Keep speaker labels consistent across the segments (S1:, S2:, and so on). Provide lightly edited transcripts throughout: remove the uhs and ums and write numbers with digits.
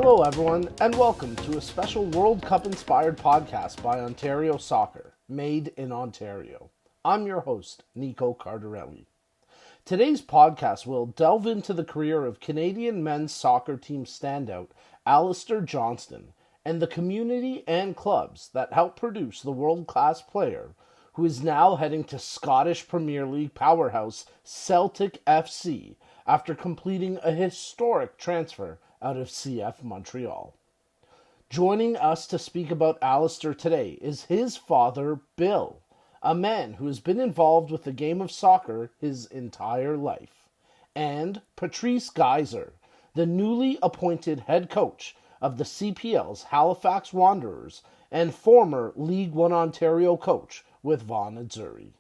S1: Hello everyone, and welcome to a special World Cup-inspired podcast by Ontario Soccer, made in Ontario. I'm your host, Nico Cardarelli. Today's podcast will delve into the career of Canadian men's soccer team standout Alistair Johnston and the community and clubs that helped produce the world-class player who is now heading to Scottish Premier League powerhouse Celtic FC after completing a historic transfer out of CF Montreal. Joining us to speak about Alistair today is his father, Bill, a man who has been involved with the game of soccer his entire life, and Patrice Gheisar, the newly appointed head coach of the CPL's Halifax Wanderers and former League One Ontario coach with Vaughan Soccer Club.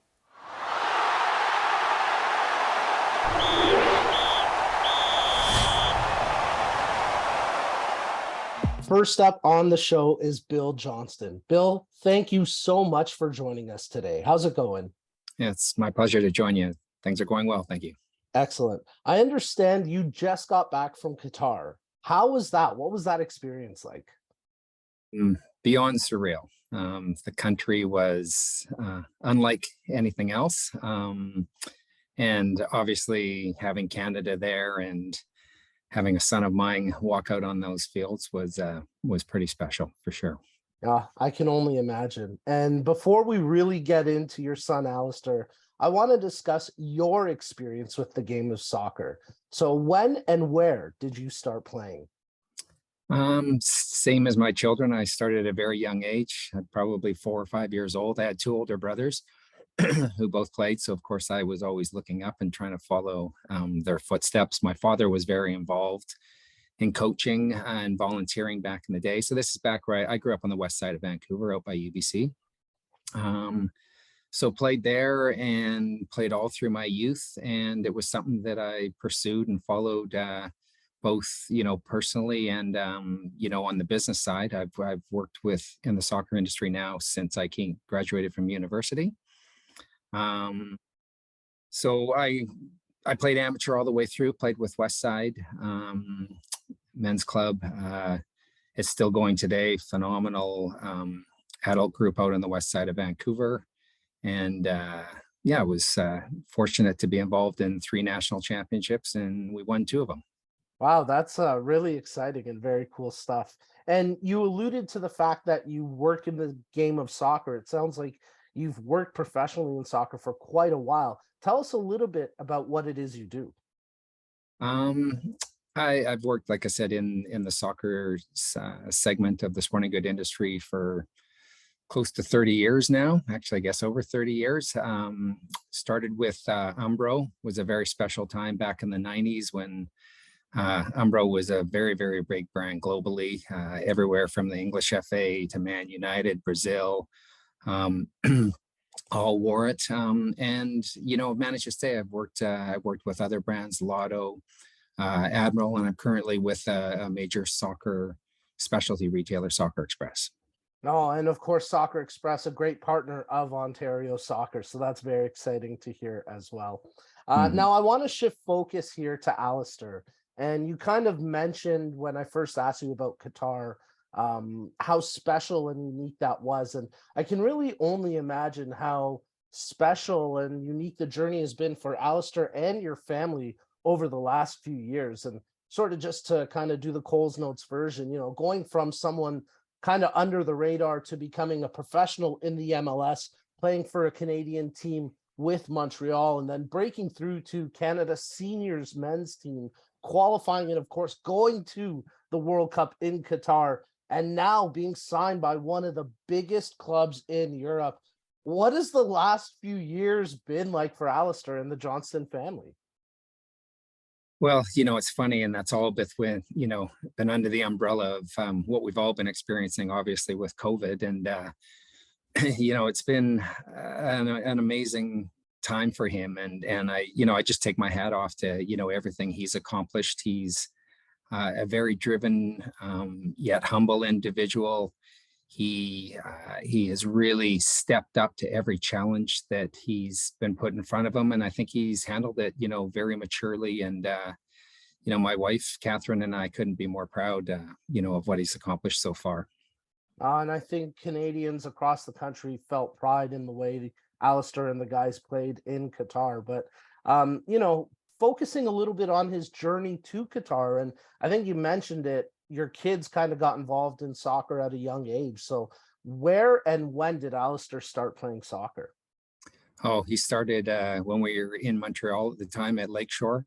S1: First up on the show is Bill Johnston. Bill, thank you so much for joining us today. How's it going?
S2: Yeah, it's my pleasure to join you. Things are going well. Thank you.
S1: Excellent. I understand you just got back from Qatar. How was that? What was that experience like?
S2: Beyond surreal. The country was unlike anything else. And obviously having Canada there and having a son of mine walk out on those fields was pretty special for sure.
S1: I can only imagine. And before we really get into your son, Alistair, I want to discuss your experience with the game of soccer. So when and where did you start playing?
S2: Same as my children. I started at a very young age, probably 4 or 5 years old. I had 2 older brothers who both played. So of course I was always looking up and trying to follow their footsteps. My father was very involved in coaching and volunteering back in the day. So this is back where I grew up on the west side of Vancouver out by UBC. So played there and played all through my youth. And it was something that I pursued and followed both, personally and, on the business side. I've worked in the soccer industry now since I graduated from university. So I played amateur all the way through, played with Westside Men's Club. It's still going today. Phenomenal adult group out on the west side of Vancouver. And I was fortunate to be involved in 3 national championships, and we won 2 of them.
S1: Wow, that's really exciting and very cool stuff. And you alluded to the fact that you work in the game of soccer. It sounds like you've worked professionally in soccer for quite a while. Tell us a little bit about what it is you do.
S2: I've worked, like I said, in the soccer segment of the sporting good industry for close to 30 years now. Actually, I guess over 30 years. Started with Umbro. Was a very special time back in the 90s when Umbro was a very, very big brand globally, everywhere from the English FA to Man United, Brazil. All wore it, and managed to stay. I've worked with other brands, Lotto, Admiral, and I'm currently with a major soccer specialty retailer, Soccer Express.
S1: Oh, and of course, Soccer Express, a great partner of Ontario Soccer, so that's very exciting to hear as well. Now, I want to shift focus here to Alistair, and you kind of mentioned when I first asked you about Qatar, how special and unique that was. And I can really only imagine how special and unique the journey has been for Alistair and your family over the last few years. And sort of just to kind of do the Coles Notes version, going from someone kind of under the radar to becoming a professional in the MLS, playing for a Canadian team with Montreal, and then breaking through to Canada seniors men's team, qualifying and of course going to the World Cup in Qatar, and now being signed by one of the biggest clubs in Europe. What has the last few years been like for Alistair and the Johnston family?
S2: Well, it's funny, and that's all been under the umbrella of what we've all been experiencing, obviously, with COVID. And, it's been an amazing time for him. And I just take my hat off to, everything he's accomplished. He's a very driven, yet humble individual. He has really stepped up to every challenge that he's been put in front of him, and I think he's handled it, very maturely. And my wife, Catherine, and I couldn't be more proud, of what he's accomplished so far.
S1: And I think Canadians across the country felt pride in the way Alistair and the guys played in Qatar. But, focusing a little bit on his journey to Qatar, and I think you mentioned it, your kids kind of got involved in soccer at a young age. So, where and when did Alistair start playing soccer?
S2: Oh, he started when we were in Montreal at the time at Lakeshore.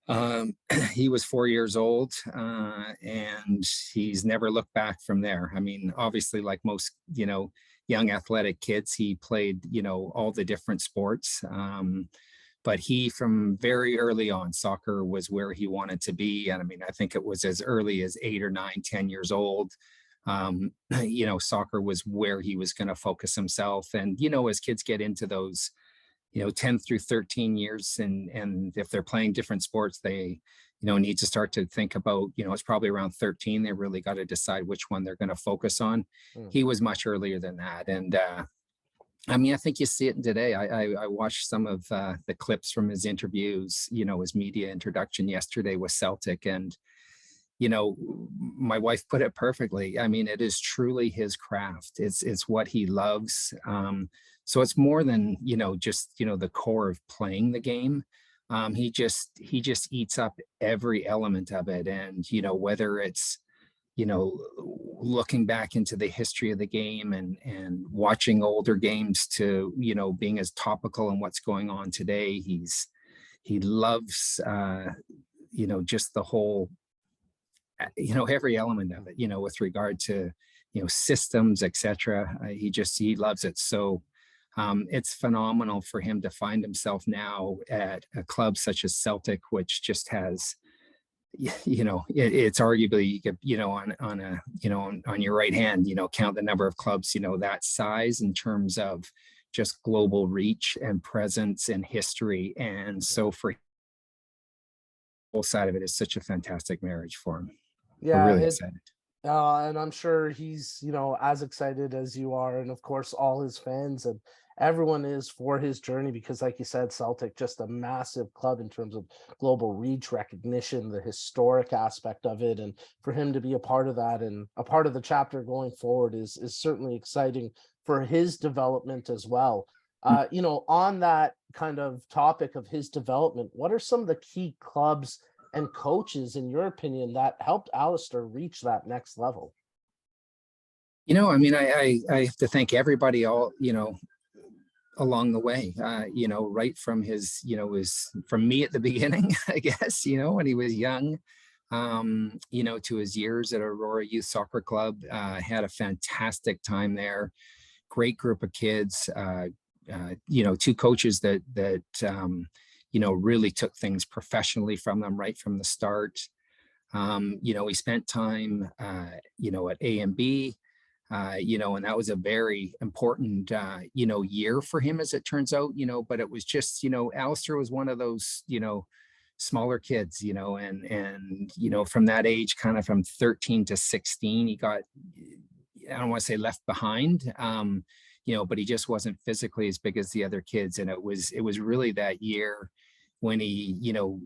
S2: Um, he was 4 years old, and he's never looked back from there. I mean, obviously, like most, young athletic kids, he played, all the different sports. But he, from very early on, soccer was where he wanted to be. And I mean, I think it was as early as 8 or 9, 10 years old. Soccer was where he was going to focus himself. And, as kids get into those 10 through 13 years, and if they're playing different sports, they need to start to think about, it's probably around 13 they really got to decide which one they're going to focus on.
S1: Mm.
S2: He was much earlier than that. And I mean, I think you see it today. I watched some of the clips from his interviews, his media introduction yesterday with Celtic, and my wife put it perfectly. I mean, it is truly his craft. It's what he loves. So it's more than, just, the core of playing the game. He just eats up every element of it. And, whether it's, looking back into the history of the game and watching older games to, being as topical on what's going on today, he loves, just the whole, every element of it, with regard to, systems, etc. He loves it. So it's phenomenal for him to find himself now at a club such as Celtic, which just has, it's arguably, you could, on your right hand, count the number of clubs, that size in terms of just global reach and presence and history. And so for whole side of it is such a fantastic marriage for him. We're
S1: Yeah,
S2: really excited.
S1: and I'm sure he's, as excited as you are, and of course, all his fans and everyone is for his journey because, like you said, Celtic, just a massive club in terms of global reach, recognition, the historic aspect of it, and for him to be a part of that and a part of the chapter going forward is certainly exciting for his development as well. On that kind of topic of his development, what are some of the key clubs and coaches, in your opinion, that helped Alistair reach that next level?
S2: I mean, I have to thank everybody all, along the way, right from from me at the beginning, I guess, when he was young, to his years at Aurora Youth Soccer Club, had a fantastic time there. Great group of kids, two coaches that really took things professionally from them right from the start. He spent time, at A&B, and that was a very important, year for him, as it turns out, but it was just, Alistair was one of those, smaller kids, and from that age, kind of from 13 to 16, he got, I don't want to say left behind, but he just wasn't physically as big as the other kids. And it was really that year when he,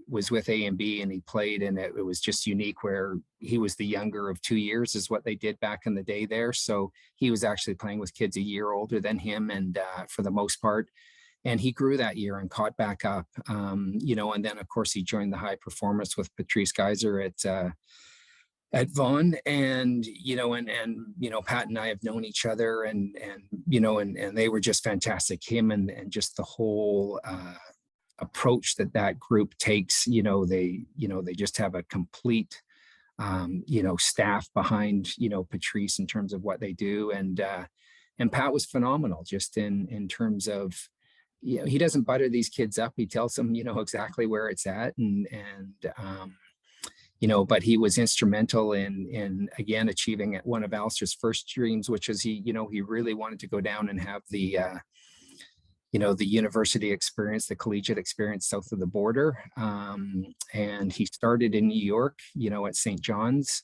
S2: was with A&B and he played, and it was just unique where he was the younger of 2 years is what they did back in the day there. So he was actually playing with kids a year older than him, and for the most part, and he grew that year and caught back up, and then of course he joined the high performance with Patrice Geiser at Vaughan, and Pat and I have known each other, and they were just fantastic. Him and just the whole approach that group takes, they just have a complete staff behind Patrice in terms of what they do, and Pat was phenomenal just in terms of, he doesn't butter these kids up. He tells them exactly where it's at, and but he was instrumental in again achieving one of Alistair's first dreams, which is he really wanted to go down and have the the university experience, the collegiate experience south of the border. And he started in New York, at St. John's,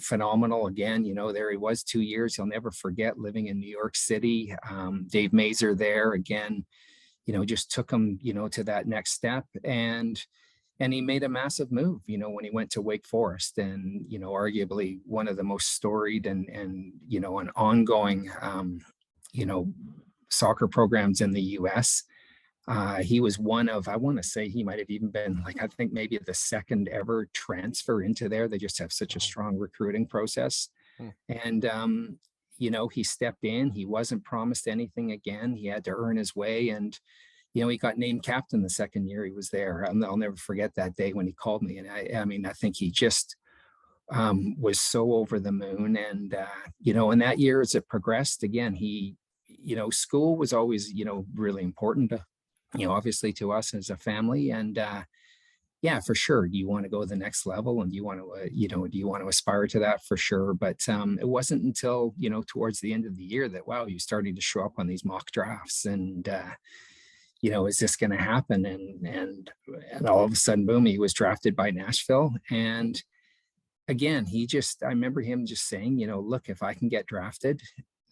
S2: phenomenal. Again, there he was 2 years. He'll never forget living in New York City. Dave Mazer there again, just took him, to that next step. And, and he made a massive move, when he went to Wake Forest, and arguably one of the most storied and an ongoing you know soccer programs in the US. He was one of, I want to say he might have even been, like, I think maybe the second ever transfer into there. They just have such a
S1: Wow.
S2: strong recruiting process.
S1: Hmm.
S2: And he stepped in. He wasn't promised anything again. He had to earn his way, and he got named captain the second year he was there. I'll never forget that day when he called me. And I mean, I think he just was so over the moon. And and that year, as it progressed, again, school was always, really important to, obviously, to us as a family. And yeah, for sure, do you want to go to the next level, and do you want to do you want to aspire to that? For sure. But it wasn't until towards the end of the year that, wow, you started to show up on these mock drafts. And is this going to happen? And all of a sudden, boom, he was drafted by Nashville. And again, I remember him just saying, look, if I can get drafted,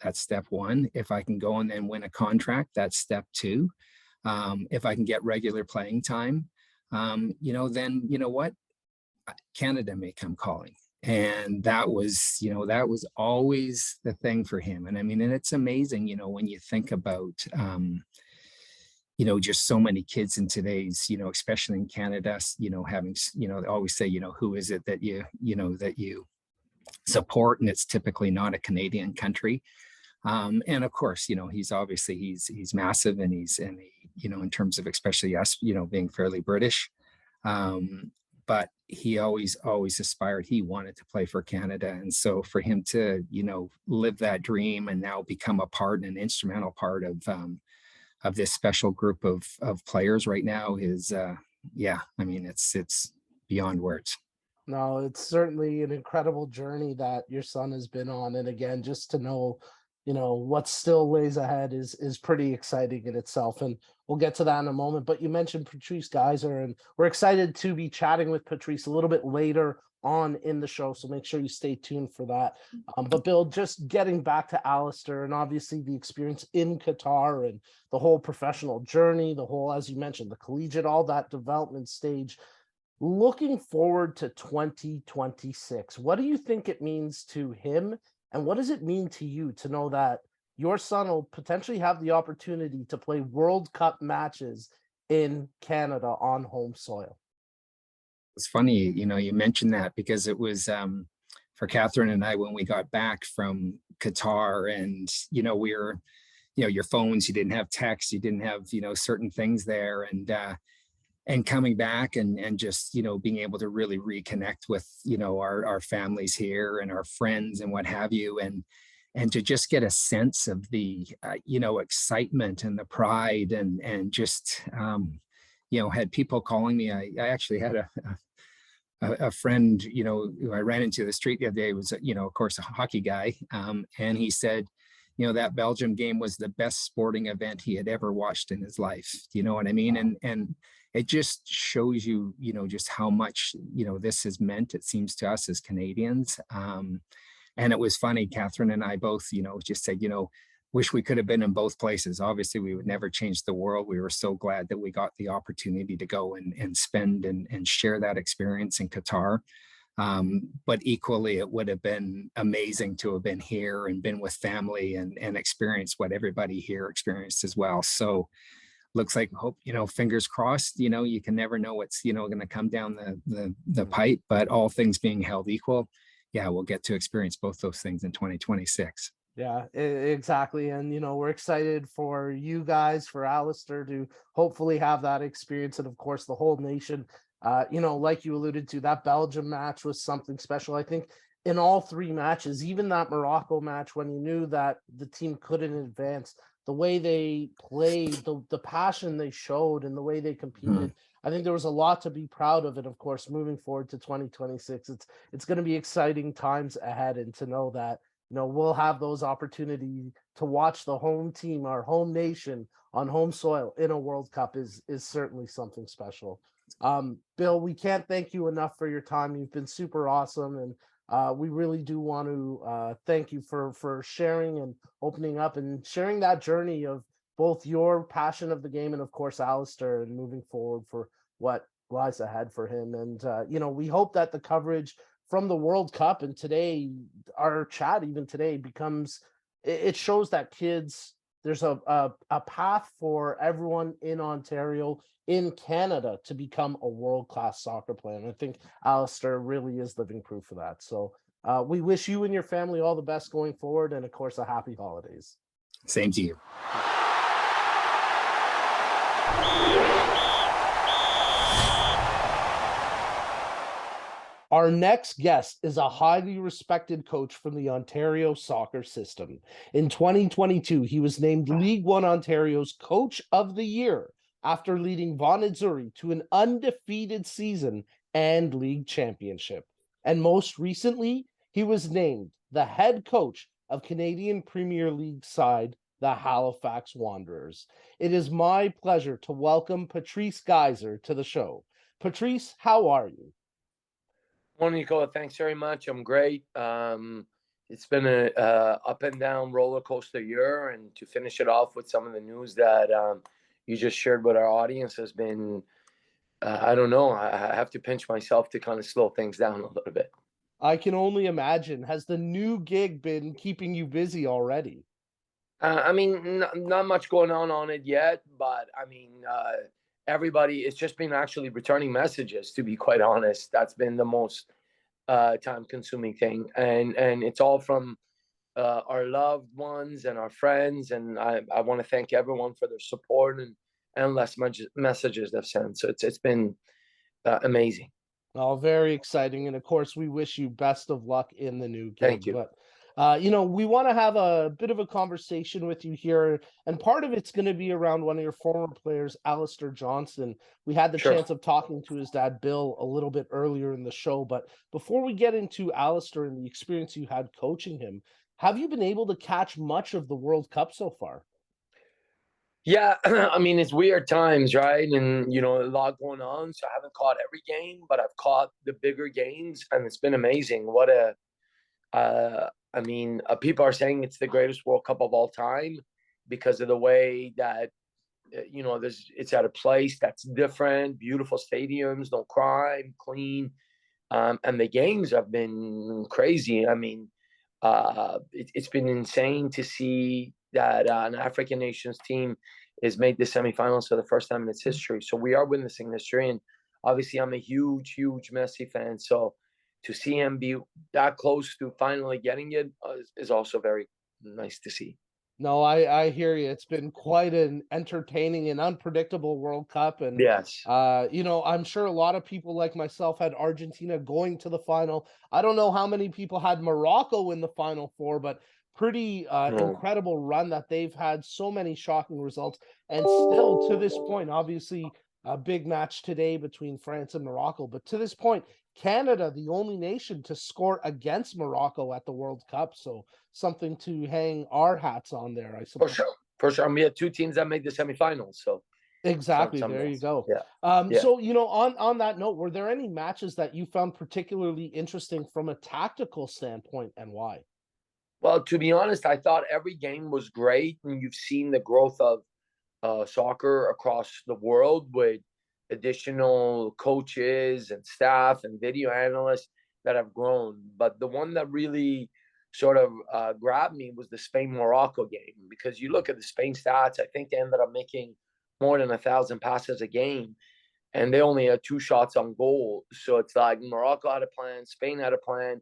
S2: that's step one. If I can go and then win a contract, that's step two. If I can get regular playing time, then what? Canada may come calling. And that was always the thing for him. And I mean, and it's amazing, when you think about, just so many kids in today's, especially in Canada, having, they always say, who is it that that you support? And it's typically not a Canadian country. And of course, he's massive, and in terms of especially us, being fairly British. But he always aspired. He wanted to play for Canada. And so for him to, live that dream and now become an instrumental part of this special group of players right now is, yeah, I mean, it's beyond words.
S1: No, it's certainly an incredible journey that your son has been on. And again, just to know, what still lays ahead is pretty exciting in itself. And we'll get to that in a moment. But you mentioned Patrice Geiser, and we're excited to be chatting with Patrice a little bit later on in the show. So make sure you stay tuned for that. But Bill, just getting back to Alistair, and obviously the experience in Qatar and the whole professional journey, the whole, as you mentioned, the collegiate, all that development stage. Looking forward to 2026, what do you think it means to him? And what does it mean to you to know that your son will potentially have the opportunity to play World Cup matches in Canada on home soil?
S2: It's funny, you mentioned that, because it was for Catherine and I when we got back from Qatar. And we were, your phones, you didn't have text, you didn't have certain things there. And coming back and just being able to really reconnect with our families here and our friends and what have you. And to just get a sense of the excitement and the pride, and just had people calling me. I actually had a friend, who I ran into the street the other day, was, of course, a hockey guy. And he said, that Belgium game was the best sporting event he had ever watched in his life. You know what I mean? And it just shows you, just how much, this has meant, it seems, to us as Canadians. And it was funny, Catherine and I both, just said, wish we could have been in both places. Obviously, we would never change the world. We were so glad that we got the opportunity to go and spend and share that experience in Qatar. But equally, it would have been amazing to have been here and been with family and experience what everybody here experienced as well. So looks like, hope, fingers crossed, you can never know what's, going to come down the pipe, but all things being held equal, yeah, we'll get to experience both those things in 2026.
S1: Yeah, exactly. And, we're excited for you guys, for Alistair to hopefully have that experience. And of course, the whole nation, like you alluded to, that Belgium match was something special. I think in all three matches, even that Morocco match, when you knew that the team couldn't advance, the way they played, the passion they showed, and the way they competed, I think there was a lot to be proud of. And of course, moving forward to 2026, it's going to be exciting times ahead. And to know that, we'll have those opportunities to watch the home team, our home nation, on home soil in a World Cup is certainly something special. Bill, we can't thank you enough for your time. You've been super awesome, and we really do want to thank you for sharing and opening up and sharing that journey of both your passion of the game and, of course, Alistair, and moving forward for what lies ahead for him. And, we hope that the coverage from the World Cup and today, our chat even today becomes, it shows that kids, there's a path for everyone in Ontario, in Canada, to become a world-class soccer player. And I think Alistair really is living proof of that. So we wish you and your family all the best going forward. And of course, a happy holidays.
S2: Same to you.
S1: Our next guest is a highly respected coach from the Ontario soccer system. In 2022, he was named League One Ontario's Coach of the Year after leading Vaughan to an undefeated season and league championship. And most recently, he was named the head coach of Canadian Premier League side, the Halifax Wanderers. It is my pleasure to welcome Patrice Geiser to the show. Patrice, how are you?
S3: Morning, Nicola. Thanks very much. I'm great. It's been a up and down roller coaster year, and to finish it off with some of the news that you just shared with our audience has been, I don't know. I have to pinch myself to kind of slow things down a little bit.
S1: I can only imagine. Has the new gig been keeping you busy already?
S3: I mean, not much going on it yet, but I mean, everybody, it's just been actually returning messages, to be quite honest. That's been the most time consuming thing. And it's all from our loved ones and our friends. And I want to thank everyone for their support and endless messages they've sent. So it's been amazing.
S1: Oh, very exciting. And of course, we wish you best of luck in the new gig.
S3: Thank you.
S1: But we want to have a bit of a conversation with you here. And part of it's going to be around one of your former players, Alistair Johnston. We had the chance of talking to his dad, Bill, a little bit earlier in the show. But before we get into Alistair and the experience you had coaching him, have you been able to catch much of the World Cup so far?
S3: Yeah, I mean, it's weird times, right? And, a lot going on. So I haven't caught every game, but I've caught the bigger games, and it's been amazing. People are saying it's the greatest World Cup of all time because of the way that, it's at a place that's different, beautiful stadiums, no crime, clean. And the games have been crazy. I mean, it's been insane to see that an African nations team has made the semifinals for the first time in its history. So we are witnessing history. And obviously, I'm a huge, huge Messi fan. So to see him be that close to finally getting it is also very nice to see.
S1: No, I hear you. It's been quite an entertaining and unpredictable World Cup. And,
S3: yes,
S1: I'm sure a lot of people like myself had Argentina going to the final. I don't know how many people had Morocco in the Final Four, but pretty incredible run that they've had, so many shocking results. And still to this point, obviously, a big match today between France and Morocco. But to this point, Canada, the only nation to score against Morocco at the World Cup. So something to hang our hats on there, I suppose.
S3: For sure. And we had two teams that made the semifinals. So
S1: exactly, there you go.
S3: Yeah.
S1: So on that note, were there any matches that you found particularly interesting from a tactical standpoint, and why?
S3: Well, to be honest, I thought every game was great, and you've seen the growth of soccer across the world with additional coaches and staff and video analysts that have grown. But the one that really sort of grabbed me was the Spain-Morocco game, because you look at the Spain stats, I think they ended up making more than 1,000 passes a game, and they only had 2 shots on goal. So it's like Morocco had a plan, Spain had a plan,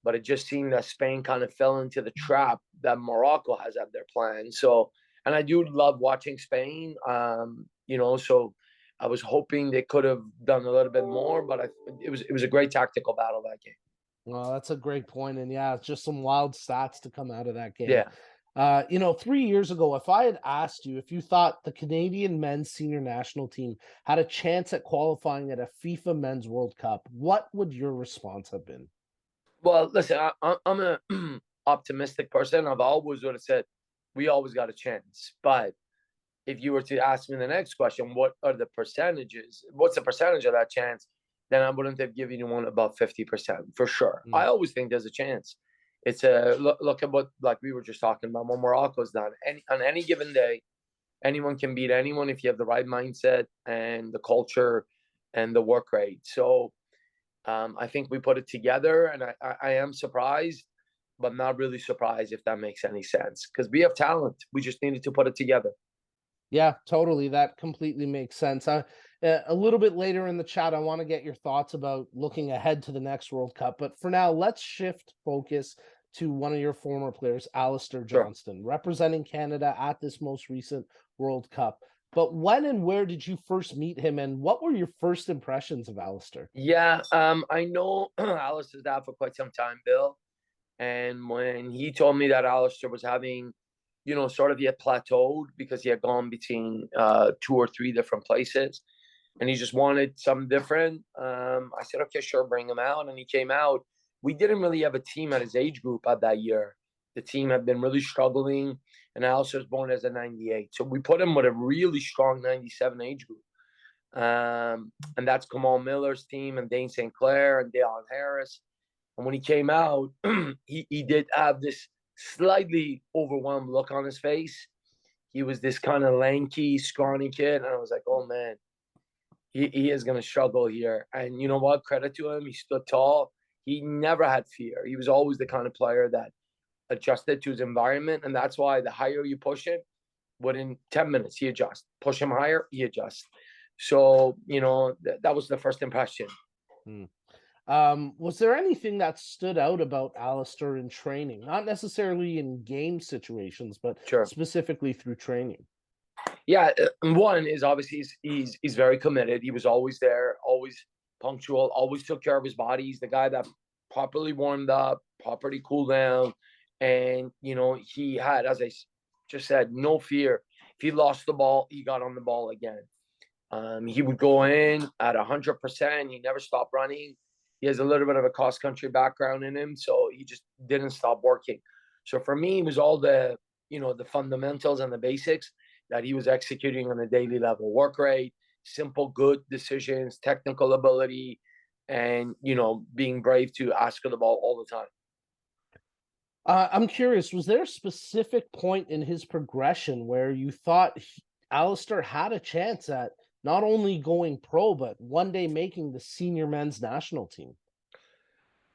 S3: but it just seemed that Spain kind of fell into the trap that Morocco has at their plan. So, and I do love watching Spain, so I was hoping they could have done a little bit more, but it was a great tactical battle, that game.
S1: Well, that's a great point. And yeah, it's just some wild stats to come out of that game.
S3: Yeah.
S1: 3 years ago, if I had asked you if you thought the Canadian men's senior national team had a chance at qualifying at a FIFA Men's World Cup, what would your response have been?
S3: Well, listen, I'm an optimistic person. I've always would have said we always got a chance. But if you were to ask me the next question, what are the percentages? What's the percentage of that chance? Then I wouldn't have given you one about 50% for sure. I always think there's a chance. It's a look at what, like we were just talking about, what Morocco's done. On any given day, anyone can beat anyone if you have the right mindset and the culture and the work rate. So I think we put it together, and I am surprised, but not really surprised, if that makes any sense, because we have talent. We just needed to put it together.
S1: Yeah, totally. That completely makes sense. A little bit later in the chat, I want to get your thoughts about looking ahead to the next World Cup. But for now, let's shift focus to one of your former players, Alistair
S3: Sure.
S1: Johnston, representing Canada at this most recent World Cup. But when and where did you first meet him, and what were your first impressions of Alistair?
S3: Yeah, I know Alistair's dad for quite some time, Bill. And when he told me that Alistair was having, sort of, he had plateaued because he had gone between 2 or 3 different places, and he just wanted something different. I said, okay, sure, bring him out. And he came out. We didn't really have a team at his age group at that year. The team had been really struggling, and Alistair was born as a 98. So we put him with a really strong 97 age group. And that's Kamal Miller's team, and Dane St. Clair and Dale Harris. And when he came out, he did have this slightly overwhelmed look on his face. He was this kind of lanky, scrawny kid. And I was like, oh, man, he is going to struggle here. And you know what? Credit to him. He stood tall. He never had fear. He was always the kind of player that adjusted to his environment. And that's why the higher you push him, within 10 minutes, he adjusts. Push him higher, he adjusts. So, that was the first impression.
S1: Was there anything that stood out about Alistair in training? Not necessarily in game situations, but
S3: Sure.
S1: specifically through training.
S3: Yeah, one is obviously he's very committed. He was always there, always punctual, always took care of his body. He's the guy that properly warmed up, properly cooled down, and he had, as I just said, no fear. If he lost the ball, he got on the ball again. He would go in at 100%. He never stopped running. He has a little bit of a cross-country background in him, so he just didn't stop working. So for me, it was all the fundamentals and the basics that he was executing on a daily level. Work rate, simple, good decisions, technical ability, and, being brave to ask for the ball all the time.
S1: I'm curious, was there a specific point in his progression where you thought Alistair had a chance at not only going pro, but one day making the senior men's national team?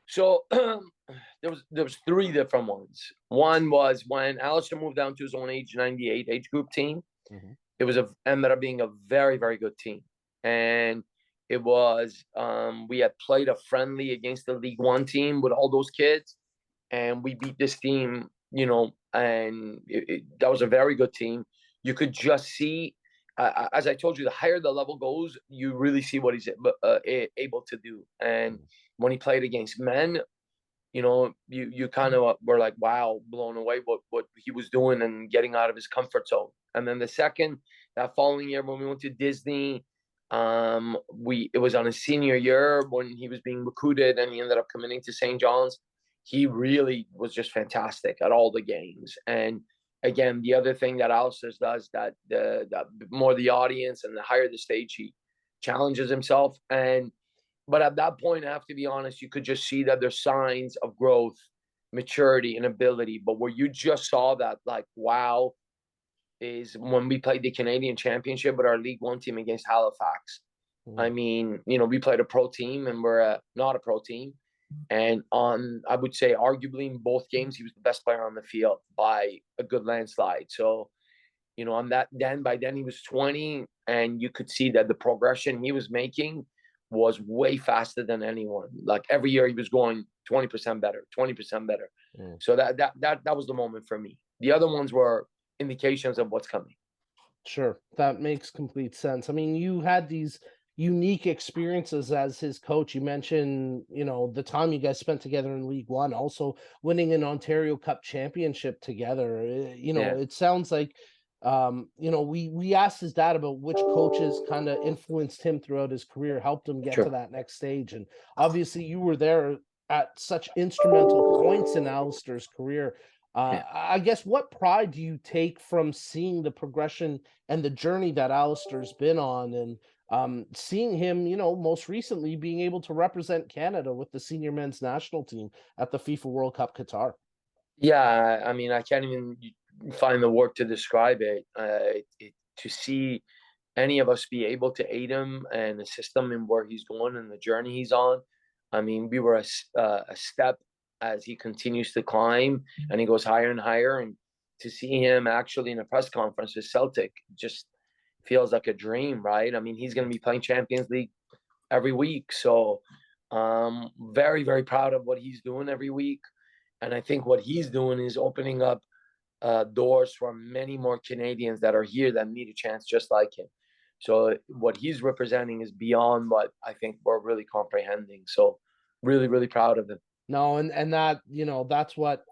S3: So there was 3 different ones. One was when Alistair moved down to his own age 98 age group team. Mm-hmm. It ended up being a very, very good team. And it was we had played a friendly against the League One team with all those kids, and we beat this team, and that was a very good team. You could just see, as I told you, the higher the level goes, you really see what he's able to do. And when he played against men, you kind of were like, wow, blown away what he was doing and getting out of his comfort zone. And then that following year, when we went to Disney, it was on his senior year when he was being recruited, and he ended up committing to St. John's. He really was just fantastic at all the games. And again, the other thing that Alistair does, that the more the audience and the higher the stage, he challenges himself. But at that point, I have to be honest, you could just see that there's signs of growth, maturity, and ability. But where you just saw that, like, wow, is when we played the Canadian Championship with our League One team against Halifax. I mean, we played a pro team, and we're not a pro team. And I would say, arguably in both games, he was the best player on the field by a good landslide. So, by then he was 20, and you could see that the progression he was making was way faster than anyone. Like every year he was going 20% better, 20% better. So that was the moment for me. The other ones were indications of what's coming.
S1: Sure, that makes complete sense. I mean, you had these unique experiences as his coach. You mentioned, the time you guys spent together in League One, also winning an Ontario Cup championship together. It sounds like, we asked his dad about which coaches kind of influenced him throughout his career, helped him get to that next stage. And obviously you were there at such instrumental points in Alistair's career. I guess, what pride do you take from seeing the progression and the journey that Alistair's been on, and seeing him, most recently being able to represent Canada with the senior men's national team at the FIFA World Cup Qatar?
S3: Yeah, I mean, I can't even find the word to describe it. To see any of us be able to aid him and assist him in where he's going and the journey he's on. I mean, we were a step as he continues to climb and he goes higher and higher. And to see him actually in a press conference with Celtic just feels like a dream, right? I mean, he's going to be playing Champions League every week. So very, very proud of what he's doing every week. And I think what he's doing is opening up doors for many more Canadians that are here that need a chance just like him. So what he's representing is beyond what I think we're really comprehending. So really, really proud of him.
S1: No, and that, that's what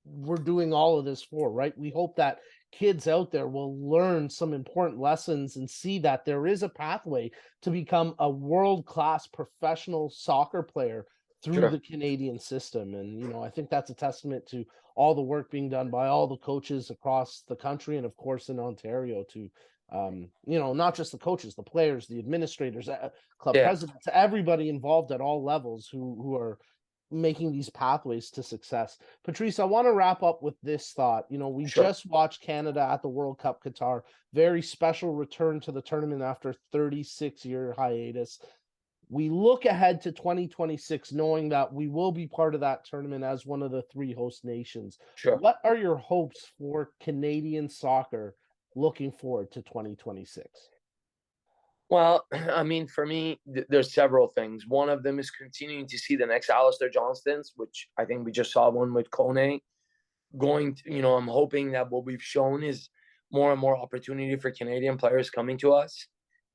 S1: we're doing all of this for, right? We hope that kids out there will learn some important lessons and see that there is a pathway to become a world-class professional soccer player through the Canadian system. And, I think that's a testament to all the work being done by all the coaches across the country and, of course, in Ontario to, not just the coaches, the players, the administrators, club presidents, everybody involved at all levels who are making these pathways to success. Patrice, I want to wrap up with this thought. We just watched Canada at the World Cup Qatar, very special return to the tournament after 36-year hiatus. We look ahead to 2026, knowing that we will be part of that tournament as one of the 3 host nations. What are your hopes for Canadian soccer looking forward to 2026?
S3: Well, I mean, for me, there's several things. One of them is continuing to see the next Alistair Johnstons, which I think we just saw one with Kone. I'm hoping that what we've shown is more and more opportunity for Canadian players coming to us.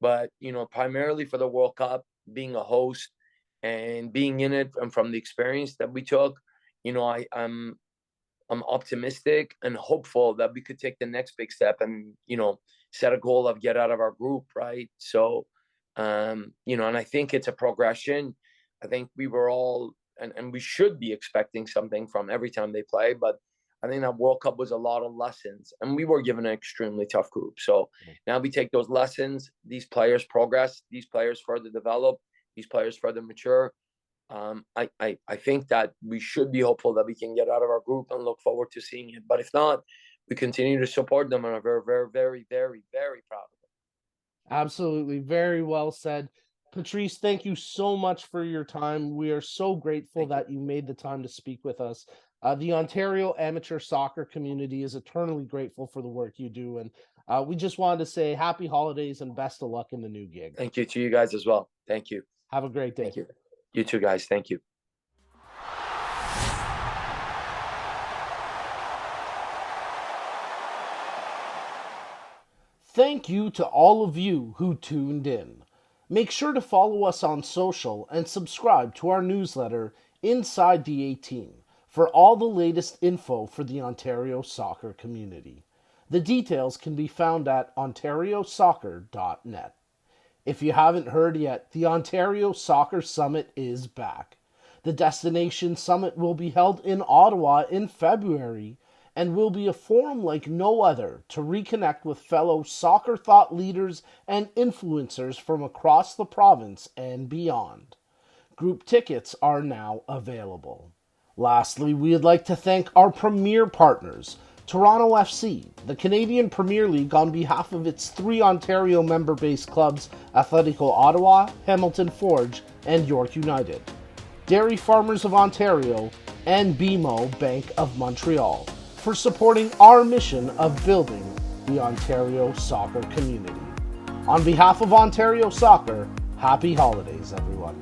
S3: But, primarily for the World Cup, being a host and being in it and from the experience that we took, I'm optimistic and hopeful that we could take the next big step and, set a goal of get out of our group, right? So, and I think it's a progression. I think we were all, and we should be expecting something from every time they play, but I think that World Cup was a lot of lessons, and we were given an extremely tough group. So now we take those lessons, these players progress, these players further develop, these players further mature. I think that we should be hopeful that we can get out of our group and look forward to seeing it. But if not, we continue to support them and are very, very, very, very, very proud of them.
S1: Absolutely. Very well said. Patrice, thank you so much for your time. We are so grateful that you made the time to speak with us. The Ontario amateur soccer community is eternally grateful for the work you do. And we just wanted to say happy holidays and best of luck in the new gig.
S3: Thank you to you guys as well. Thank you.
S1: Have a great day.
S3: Thank you. You too, guys. Thank you.
S1: Thank you to all of you who tuned in. Make sure to follow us on social and subscribe to our newsletter, Inside the 18, for all the latest info for the Ontario soccer community. The details can be found at ontariosoccer.net. If you haven't heard yet, the Ontario Soccer Summit is back. The Destination Summit will be held in Ottawa in February and will be a forum like no other to reconnect with fellow soccer thought leaders and influencers from across the province and beyond. Group tickets are now available. Lastly, we would like to thank our premier partners, Toronto FC, the Canadian Premier League on behalf of its 3 Ontario member-based clubs, Atletico Ottawa, Hamilton Forge, and York United, Dairy Farmers of Ontario, and BMO Bank of Montreal, for supporting our mission of building the Ontario soccer community. On behalf of Ontario Soccer, happy holidays, everyone.